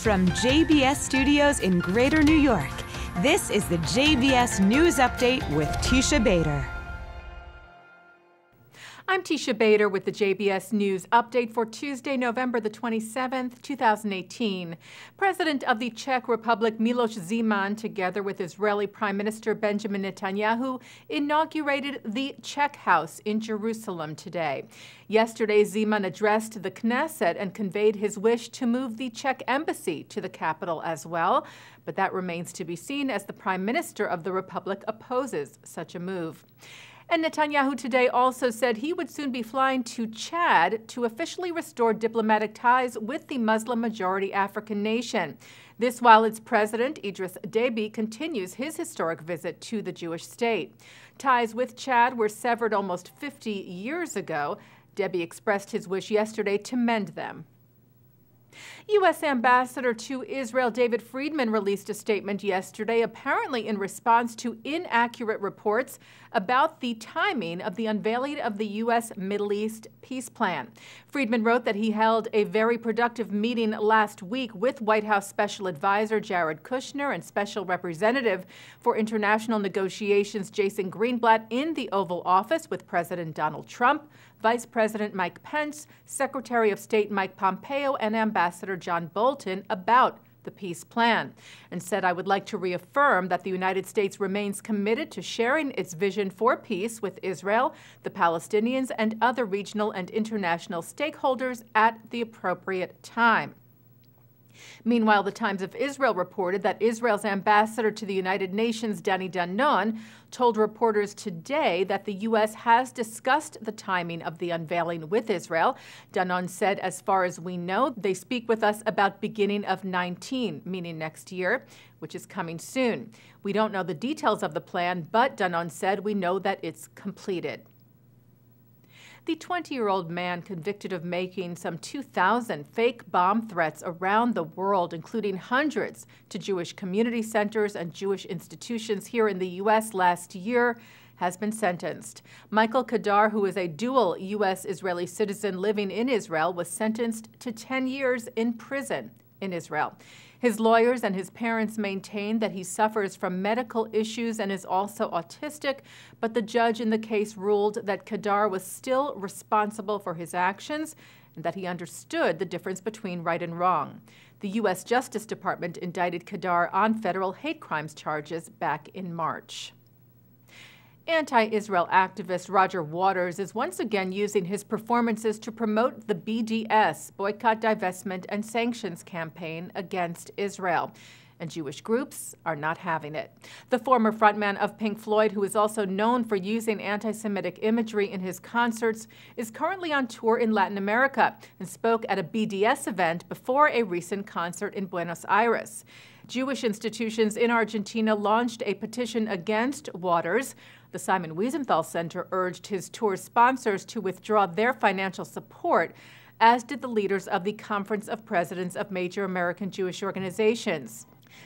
From JBS Studios in Greater New York, this is the JBS News Update with Teisha Bader. I'm Teisha Bader with the JBS News Update for Tuesday, November the 27th, 2018. President of the Czech Republic Miloš Zeman, together with Israeli Prime Minister Benjamin Netanyahu, inaugurated the Czech House in Jerusalem today. Yesterday, Zeman addressed the Knesset and conveyed his wish to move the Czech embassy to the capital as well, but that remains to be seen as the Prime Minister of the Republic opposes such a move. And Netanyahu today also said he would soon be flying to Chad to officially restore diplomatic ties with the Muslim-majority African nation. This while its president, Idris Deby, continues his historic visit to the Jewish state. Ties with Chad were severed almost 50 years ago. Deby expressed his wish yesterday to mend them. U.S. Ambassador to Israel David Friedman released a statement yesterday, apparently in response to inaccurate reports about the timing of the unveiling of the U.S. Middle East peace plan. Friedman wrote that he held a very productive meeting last week with White House Special Advisor Jared Kushner and Special Representative for International Negotiations Jason Greenblatt in the Oval Office with President Donald Trump, Vice President Mike Pence, Secretary of State Mike Pompeo, and Ambassador John Bolton about the peace plan, and said, "I would like to reaffirm that the United States remains committed to sharing its vision for peace with Israel, the Palestinians, and other regional and international stakeholders at the appropriate time." Meanwhile, the Times of Israel reported that Israel's ambassador to the United Nations, Danon, told reporters today that the U.S. has discussed the timing of the unveiling with Israel. Danon said, "As far as we know, they speak with us about beginning of 19, meaning next year, which is coming soon. We don't know the details of the plan, but Danon said we know that it's completed." The 20-year-old man convicted of making some 2,000 fake bomb threats around the world, including hundreds to Jewish community centers and Jewish institutions here in the U.S. last year, has been sentenced. Michael Kedar, who is a dual U.S.-Israeli citizen living in Israel, was sentenced to 10 years in prison in Israel. His lawyers and his parents maintain that he suffers from medical issues and is also autistic, but the judge in the case ruled that Kedar was still responsible for his actions and that he understood the difference between right and wrong. The U.S. Justice Department indicted Kedar on federal hate crimes charges back in March. Anti-Israel activist Roger Waters is once again using his performances to promote the BDS, Boycott, Divestment, and Sanctions campaign against Israel. And Jewish groups are not having it. The former frontman of Pink Floyd, who is also known for using anti-Semitic imagery in his concerts, is currently on tour in Latin America and spoke at a BDS event before a recent concert in Buenos Aires. Jewish institutions in Argentina launched a petition against Waters. The Simon Wiesenthal Center urged his tour sponsors to withdraw their financial support, as did the leaders of the Conference of Presidents of Major American Jewish Organizations.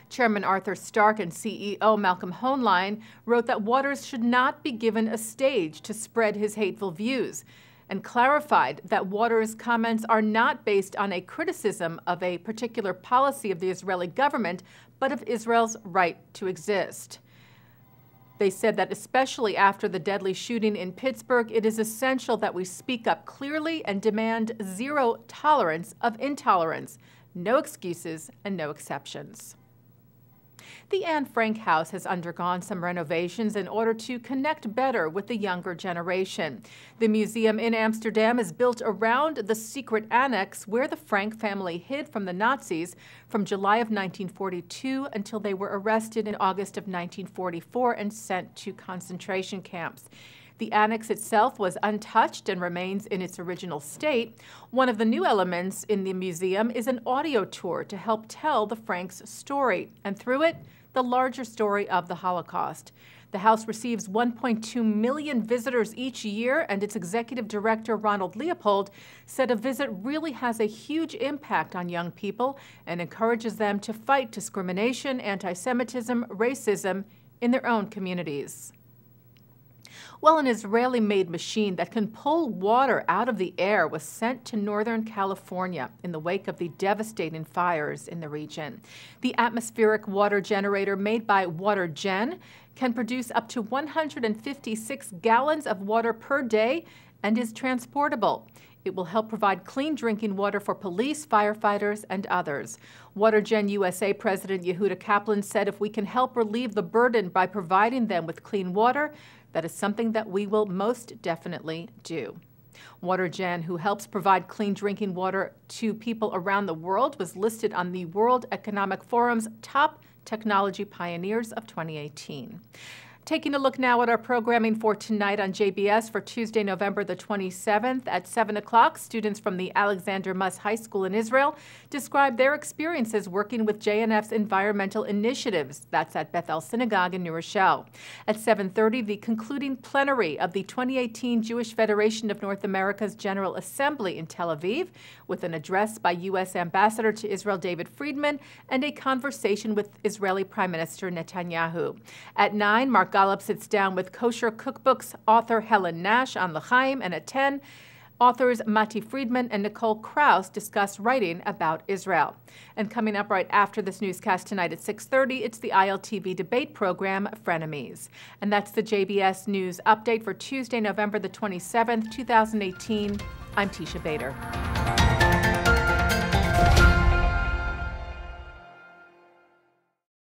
Chairman Arthur Stark and CEO Malcolm Hoenlein wrote that Waters should not be given a stage to spread his hateful views, and clarified that Waters' comments are not based on a criticism of a particular policy of the Israeli government, but of Israel's right to exist. They said that especially after the deadly shooting in Pittsburgh, it is essential that we speak up clearly and demand zero tolerance of intolerance, no excuses and no exceptions. The Anne Frank House has undergone some renovations in order to connect better with the younger generation. The museum in Amsterdam is built around the secret annex where the Frank family hid from the Nazis from July of 1942 until they were arrested in August of 1944 and sent to concentration camps. The annex itself was untouched and remains in its original state. One of the new elements in the museum is an audio tour to help tell the Franks' story, and through it, the larger story of the Holocaust. The house receives 1.2 million visitors each year, and its executive director, Ronald Leopold, said a visit really has a huge impact on young people and encourages them to fight discrimination, anti-Semitism, racism in their own communities. Well, an Israeli-made machine that can pull water out of the air was sent to Northern California in the wake of the devastating fires in the region. The atmospheric water generator made by WaterGen can produce up to 156 gallons of water per day and is transportable. It will help provide clean drinking water for police, firefighters, and others. WaterGen USA President Yehuda Kaplan said if we can help relieve the burden by providing them with clean water, that is something that we will most definitely do. WaterGen, who helps provide clean drinking water to people around the world, was listed on the World Economic Forum's Top Technology Pioneers of 2018. Taking a look now at our programming for tonight on JBS for Tuesday, November the 27th at 7 o'clock, students from the Alexander Muss High School in Israel describe their experiences working with JNF's environmental initiatives. That's at Beth El Synagogue in New Rochelle. At 7:30, the concluding plenary of the 2018 Jewish Federation of North America's General Assembly in Tel Aviv, with an address by U.S. Ambassador to Israel David Friedman and a conversation with Israeli Prime Minister Netanyahu. At 9, Mark Golub sits down with Kosher Cookbooks author Helen Nash on L'chaim, and at 10, authors Mati Friedman and Nicole Krauss discuss writing about Israel. And coming up right after this newscast tonight at 6:30, it's the ILTV debate program, Frenemies. And that's the JBS News Update for Tuesday, November the 27th, 2018. I'm Teisha Bader.